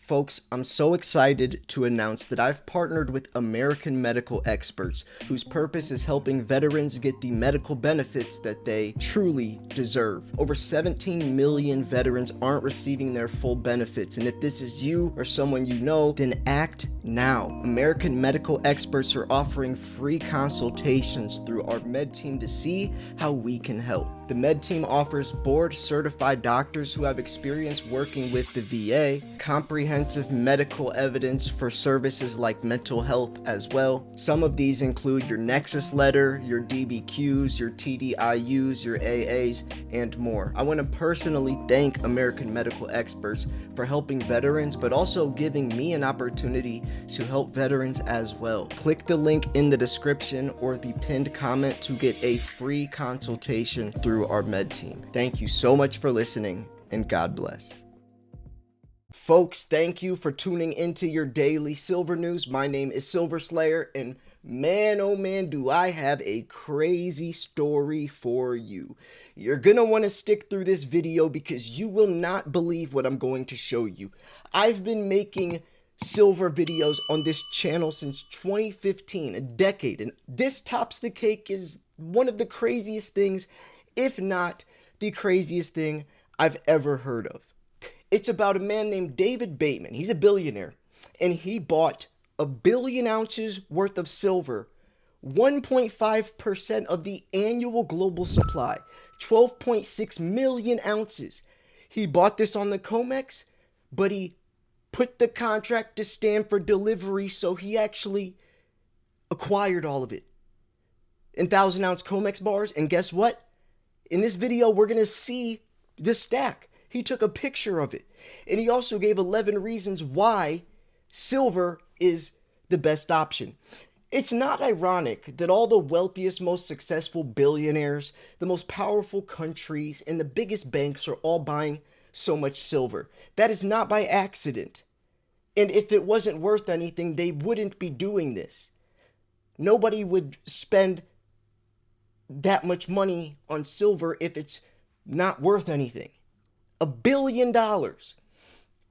Folks, I'm so excited to announce that I've partnered with American medical experts whose purpose is helping veterans get the medical benefits that they truly deserve. Over 17 million veterans aren't receiving their full benefits, and if this is you or someone you know, then act now. American medical experts are offering free consultations through our med team to see how we can help. The med team offers board-certified doctors who have experience working with the VA, comprehensive medical evidence for services like mental health as well. Some of these include your Nexus letter, your DBQs, your TDIUs, your AAs, and more. I want to personally thank American medical experts for helping veterans, but also giving me an opportunity to help veterans as well. Click the link in the description or the pinned comment to get a free consultation through our med team. Thank you so much for listening, and God bless. Folks, thank you for tuning into your daily Silver News. My name is Silver Slayer, and man, oh man, do I have a crazy story for you. You're gonna want to stick through this video because you will not believe what I'm going to show you. I've been making silver videos on this channel since 2015, a decade, and this tops the cake is one of the craziest things, if not the craziest thing I've ever heard of. It's about a man named David Baitman. He's a billionaire, and he bought 1 billion ounces worth of silver, 1.5% of the annual global supply, 12.6 million ounces. He bought this on the COMEX, but he put the contract to stand for delivery, so he actually acquired all of it in 1,000-ounce COMEX bars. And guess what? In this video, we're going to see this stack. He took a picture of it, and he also gave 11 reasons why silver is the best option. It's not ironic that all the wealthiest, most successful billionaires, the most powerful countries, and the biggest banks are all buying so much silver. That is not by accident. And if it wasn't worth anything, they wouldn't be doing this. Nobody would spend that much money on silver if it's not worth anything. $1 billion.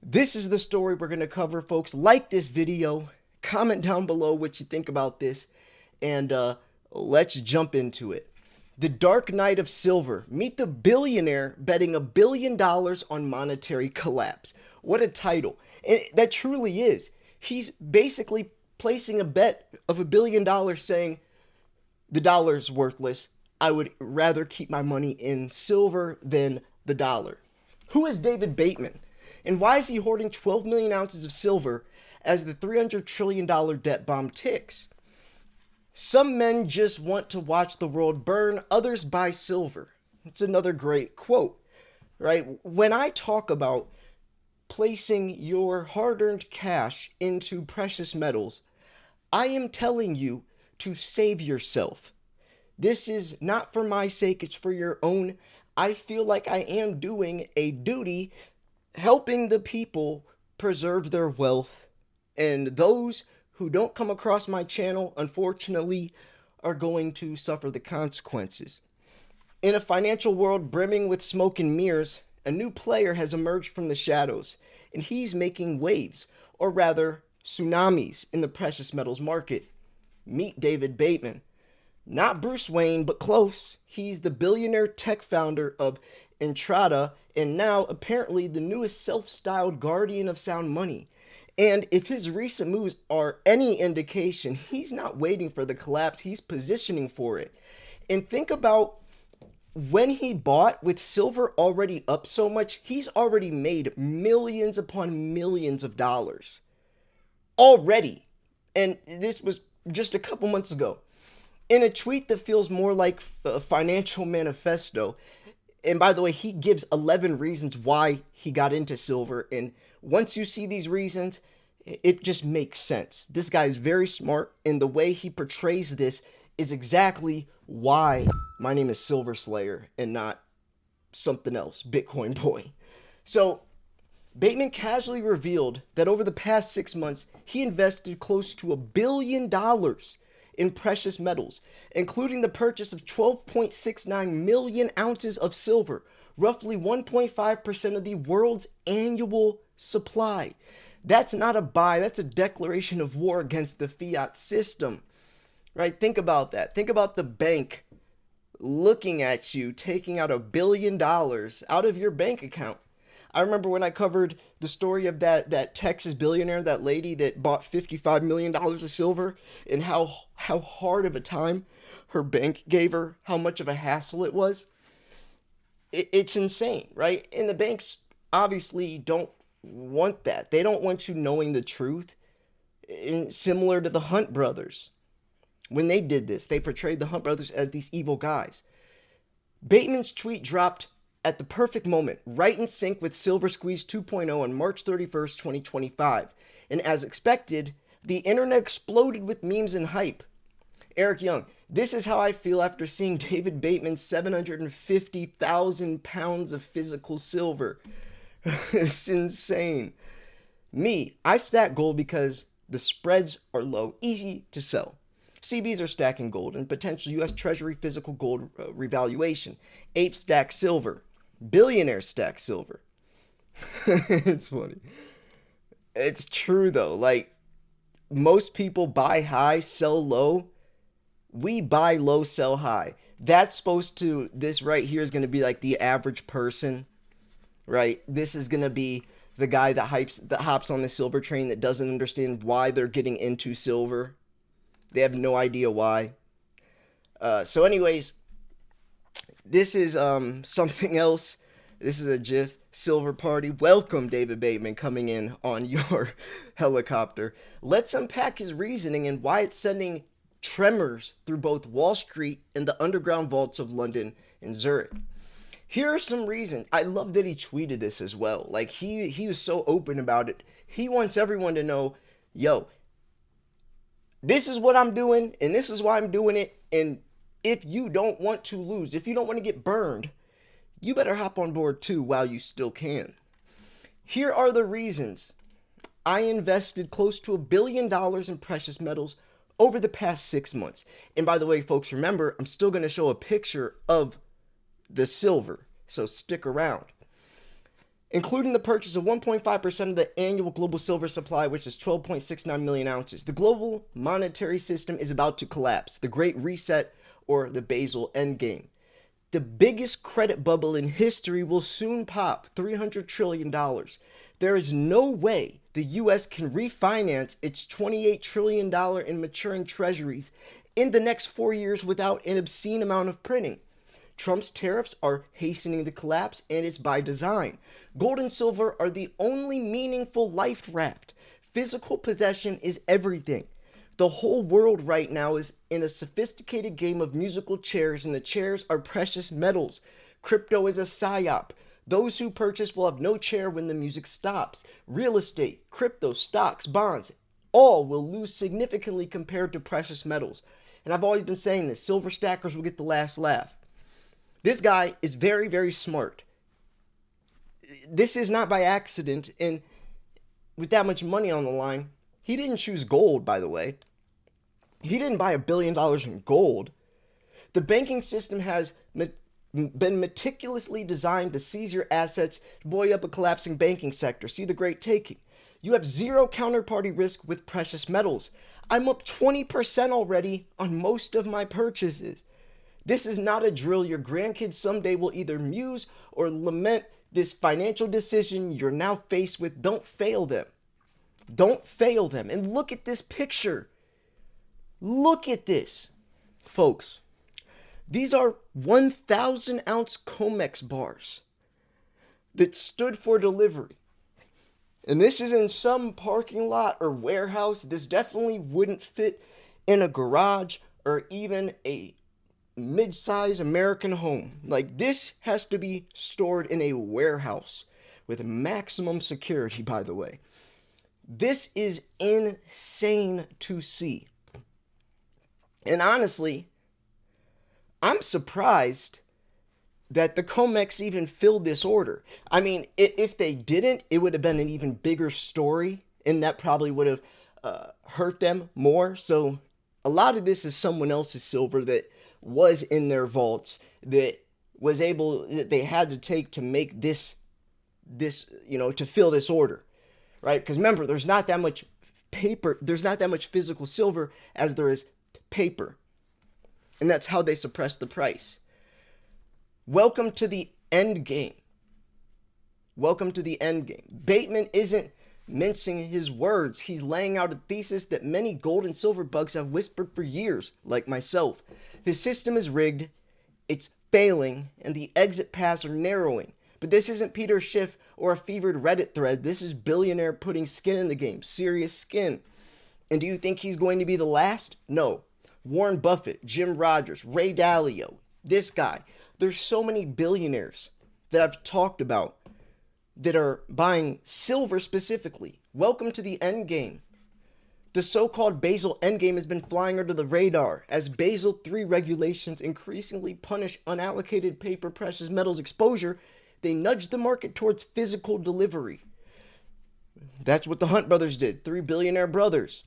This is the story we're going to cover, folks. Like this video, comment down below what you think about this, and let's jump into it. The Dark Night of Silver. Meet the billionaire betting $1 billion on monetary collapse. What a title. And that truly is. He's basically placing a bet of $1 billion saying the dollar's worthless. I would rather keep my money in silver than the dollar. Who is David Baitman? And why is he hoarding 12 million ounces of silver as the $300 trillion debt bomb ticks? Some men just want to watch the world burn, others buy silver. It's another great quote, right? When I talk about placing your hard-earned cash into precious metals, I am telling you to save yourself. This is not for my sake, it's for your own. I feel like I am doing a duty helping the people preserve their wealth, and those who don't come across my channel, unfortunately, are going to suffer the consequences. In a financial world brimming with smoke and mirrors, a new player has emerged from the shadows, and he's making waves, or rather, tsunamis in the precious metals market. Meet David Baitman. Not Bruce Wayne, but close. He's the billionaire tech founder of Entrada, and now apparently the newest self-styled guardian of sound money. And if his recent moves are any indication, he's not waiting for the collapse, he's positioning for it. And think about when he bought, with silver already up so much, he's already made millions upon millions of dollars. Already. And this was just a couple months ago. In a tweet that feels more like a financial manifesto, and by the way, he gives 11 reasons why he got into silver, and once you see these reasons, it just makes sense. This guy is very smart, and the way he portrays this is exactly why my name is Silver Slayer and not something else, Bitcoin Boy. So, Baitman casually revealed that over the past 6 months, he invested close to $1 billion in precious metals, including the purchase of 12.69 million ounces of silver, roughly 1.5% of the world's annual supply. That's not a buy, that's a declaration of war against the fiat system, right? Think about that. Think about the bank looking at you taking out $1 billion out of your bank account. I remember when I covered the story of that Texas billionaire, that lady that bought $55 million of silver, and how hard of a time her bank gave her, how much of a hassle it was. It's insane, right? And the banks obviously don't want that. They don't want you knowing the truth. And similar to the Hunt brothers, when they did this, they portrayed the Hunt brothers as these evil guys. Bateman's tweet dropped at the perfect moment, right in sync with Silver Squeeze 2.0 on March 31st, 2025. And as expected, the internet exploded with memes and hype. Eric Young, this is how I feel after seeing David Bateman's 750,000 pounds of physical silver. It's insane. Me, I stack gold because the spreads are low, easy to sell. CBs are stacking gold and potential U.S. Treasury physical gold revaluation. Apes stack silver. Billionaires stack silver. It's funny. It's true though. Like, most people buy high, sell low. We buy low, sell high. That's supposed to, this right here is going to be like the average person, right? This is going to be the guy that hops on the silver train that doesn't understand why they're getting into silver. They have no idea why. So anyways, this is something else. This is a GIF. Silver Party. Welcome, David Bateman, coming in on your helicopter. Let's unpack his reasoning and why it's sending tremors through both Wall Street and the underground vaults of London and Zurich. Here are some reasons. I love that he tweeted this as well. Like, he was so open about it. He wants everyone to know, yo, this is what I'm doing, and this is why I'm doing it. And if you don't want to lose, if you don't want to get burned, you better hop on board too while you still can. Here are the reasons. I invested close to $1 billion in precious metals over the past 6 months. And by the way, folks, remember, I'm still going to show a picture of the silver, so stick around. Including the purchase of 1.5% of the annual global silver supply, which is 12.69 million ounces. The global monetary system is about to collapse. The Great Reset, or the Basel Endgame. The biggest credit bubble in history will soon pop, $300 trillion. There is no way the U.S. can refinance its $28 trillion in maturing treasuries in the next 4 years without an obscene amount of printing. Trump's tariffs are hastening the collapse, and it's by design. Gold and silver are the only meaningful life raft. Physical possession is everything. The whole world right now is in a sophisticated game of musical chairs, and the chairs are precious metals. Crypto is a psyop. Those who purchase will have no chair when the music stops. Real estate, crypto, stocks, bonds, all will lose significantly compared to precious metals. And I've always been saying this, silver stackers will get the last laugh. This guy is very, very smart. This is not by accident, and with that much money on the line, he didn't choose gold, by the way. He didn't buy $1 billion in gold. The banking system has been meticulously designed to seize your assets, to buoy up a collapsing banking sector. See the great taking. You have zero counterparty risk with precious metals. I'm up 20% already on most of my purchases. This is not a drill your grandkids someday will either muse or lament this financial decision you're now faced with. Don't fail them. Don't fail them. And look at this picture. Look at this, folks. These are 1,000 ounce Comex bars that stood for delivery. And this is in some parking lot or warehouse. This definitely wouldn't fit in a garage or even a mid-size American home. Like, this has to be stored in a warehouse with maximum security, by the way. This is insane to see. And honestly, I'm surprised that the Comex even filled this order. I mean, if they didn't, it would have been an even bigger story, and that probably would have hurt them more. So a lot of this is someone else's silver that was in their vaults, that they had to take to make this, to fill this order. right? Because remember, there's not that much paper, there's not that much physical silver as there is paper. And that's how they suppress the price. Welcome to the end game. Welcome to the end game. Baitman isn't mincing his words. He's laying out a thesis that many gold and silver bugs have whispered for years, like myself. The system is rigged, it's failing, and the exit paths are narrowing. But this isn't Peter Schiff or a fevered Reddit thread. This is billionaire putting skin in the game, serious skin. And do you think he's going to be the last? No. Warren Buffett, Jim Rogers, Ray Dalio, this guy. There's so many billionaires that I've talked about that are buying silver specifically. Welcome to the end game. The so-called Basel endgame has been flying under the radar as Basel III regulations increasingly punish unallocated paper precious metals exposure. They nudge the market towards physical delivery. That's what the Hunt brothers did. 3 billionaire brothers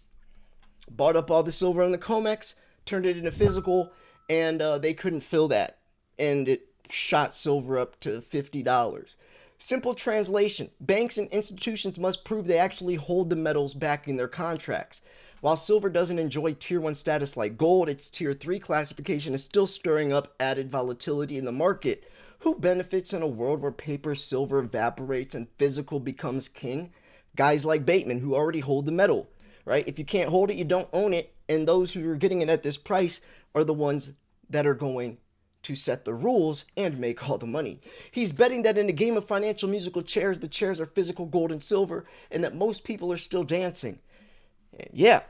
bought up all the silver on the COMEX, turned it into physical, and they couldn't fill that. And it shot silver up to $50. Simple translation, banks and institutions must prove they actually hold the metals backing their contracts. While silver doesn't enjoy tier 1 status like gold, its tier 3 classification is still stirring up added volatility in the market. Who benefits in a world where paper silver evaporates and physical becomes king? Guys like Baitman who already hold the metal, right? If you can't hold it, you don't own it, and those who are getting it at this price are the ones that are going to set the rules and make all the money. He's betting that in a game of financial musical chairs, the chairs are physical gold and silver, and that most people are still dancing. Yeah,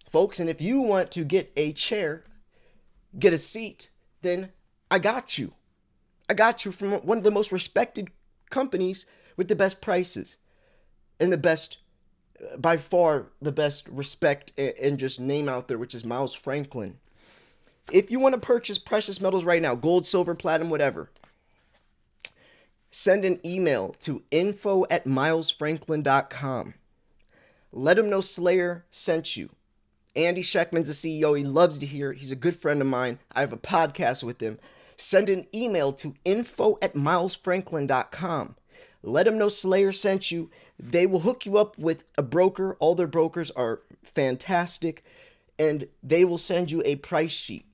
folks, and if you want to get a chair, get a seat, then I got you. I got you from one of the most respected companies with the best prices and the best, by far, the best respect and just name out there, which is Miles Franklin. If you want to purchase precious metals right now, gold, silver, platinum, whatever, send an email to info@milesfranklin.com. Let him know Slayer sent you. Andy Scheckman's the CEO. He loves to hear it. He's a good friend of mine. I have a podcast with him. Send an email to info@milesfranklin.com. Let them know Slayer sent you. They will hook you up with a broker. All their brokers are fantastic. And they will send you a price sheet.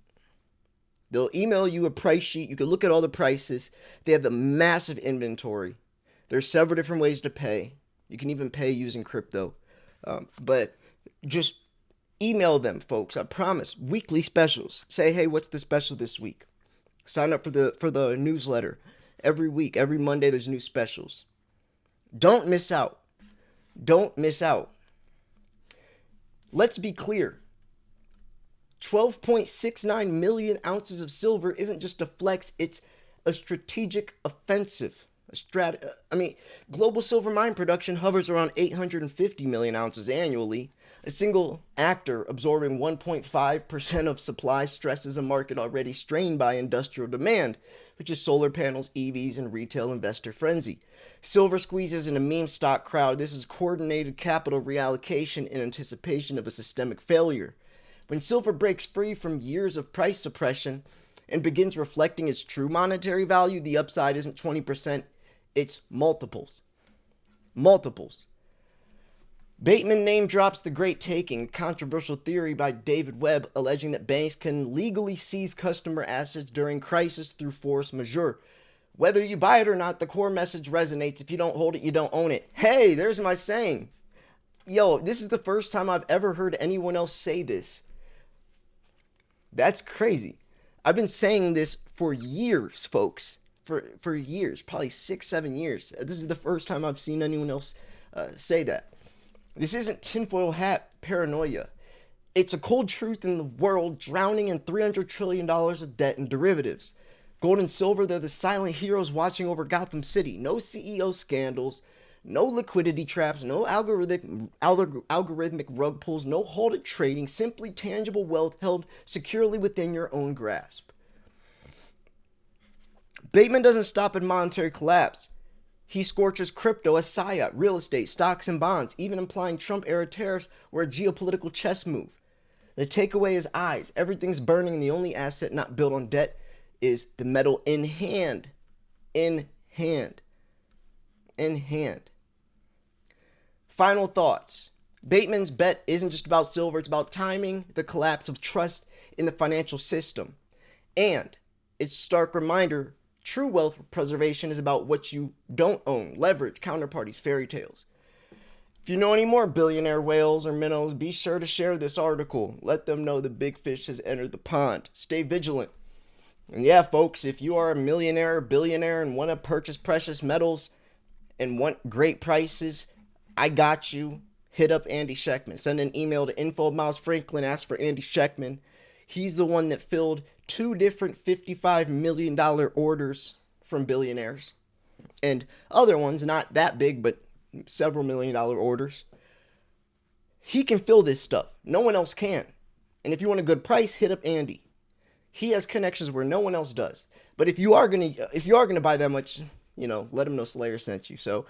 They'll email you a price sheet. You can look at all the prices. They have a massive inventory. There's several different ways to pay. You can even pay using crypto. But just email them, folks. I promise. Weekly specials. Say, hey, what's the special this week? Sign up for the newsletter. Every week, every Monday, there's new specials. Don't miss out. Don't miss out. Let's be clear. 12.69 million ounces of silver isn't just a flex, it's a strategic offensive. Global silver mine production hovers around 850 million ounces annually. A single actor absorbing 1.5% of supply stresses a market already strained by industrial demand, which is solar panels, EVs, and retail investor frenzy. Silver squeezes in a meme stock crowd. This is coordinated capital reallocation in anticipation of a systemic failure. When silver breaks free from years of price suppression and begins reflecting its true monetary value, the upside isn't 20%, it's multiples. Multiples. Baitman name drops the Great Taking, a controversial theory by David Webb alleging that banks can legally seize customer assets during crisis through force majeure. Whether you buy it or not, the core message resonates. If you don't hold it, you don't own it. Hey, there's my saying. Yo, this is the first time I've ever heard anyone else say this. That's crazy. I've been saying this for years, folks. For years, probably 6-7 years. This is the first time I've seen anyone else say that. This isn't tinfoil hat paranoia. It's a cold truth in the world drowning in $300 trillion of debt and derivatives. Gold and silver, they're the silent heroes watching over Gotham City. No CEO scandals, no liquidity traps, no algorithmic rug pulls, no halted trading, simply tangible wealth held securely within your own grasp. Baitman doesn't stop at monetary collapse. He scorches crypto as psyop, real estate, stocks, and bonds, even implying Trump-era tariffs were a geopolitical chess move. The takeaway is eyes. Everything's burning, and the only asset not built on debt is the metal in hand. In hand. In hand. Final thoughts. Baitman's bet isn't just about silver, it's about timing the collapse of trust in the financial system. And it's a stark reminder, true wealth preservation is about what you don't own, leverage, counterparties, fairy tales. If you know any more billionaire whales or minnows, be sure to share this article. Let them know the big fish has entered the pond. Stay vigilant. And yeah, folks, if you are a millionaire or billionaire and want to purchase precious metals and want great prices, I got you. Hit up Andy Scheckman. Send an email to info@milesfranklin. Ask for Andy Scheckman. He's the one that filled 2 different $55 million orders from billionaires. And other ones, not that big, but several $1 million orders. He can fill this stuff. No one else can. And if you want a good price, hit up Andy. He has connections where no one else does. But if you are gonna buy that much, let him know Slayer sent you. So,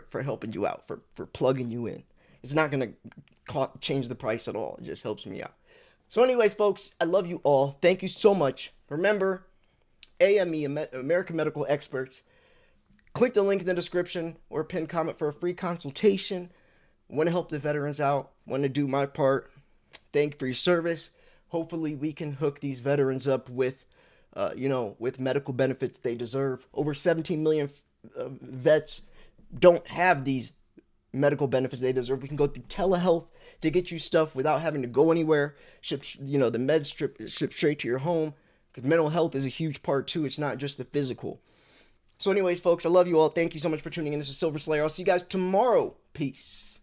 for helping you out, for plugging you in. It's not gonna change the price at all. It just helps me out. So anyways, folks, I love you all. Thank you so much. Remember, AME, American Medical Experts. Click the link in the description or pinned comment for a free consultation. Want to help the veterans out. Want to do my part. Thank you for your service. Hopefully we can hook these veterans up with, with medical benefits they deserve. Over 17 million vets don't have these medical benefits they deserve. We can go through telehealth to get you stuff without having to go anywhere. The meds ship straight to your home. Because mental health is a huge part too. It's not just the physical. So anyways, folks, I love you all. Thank you so much for tuning in. This is Silver Slayer. I'll see you guys tomorrow. Peace.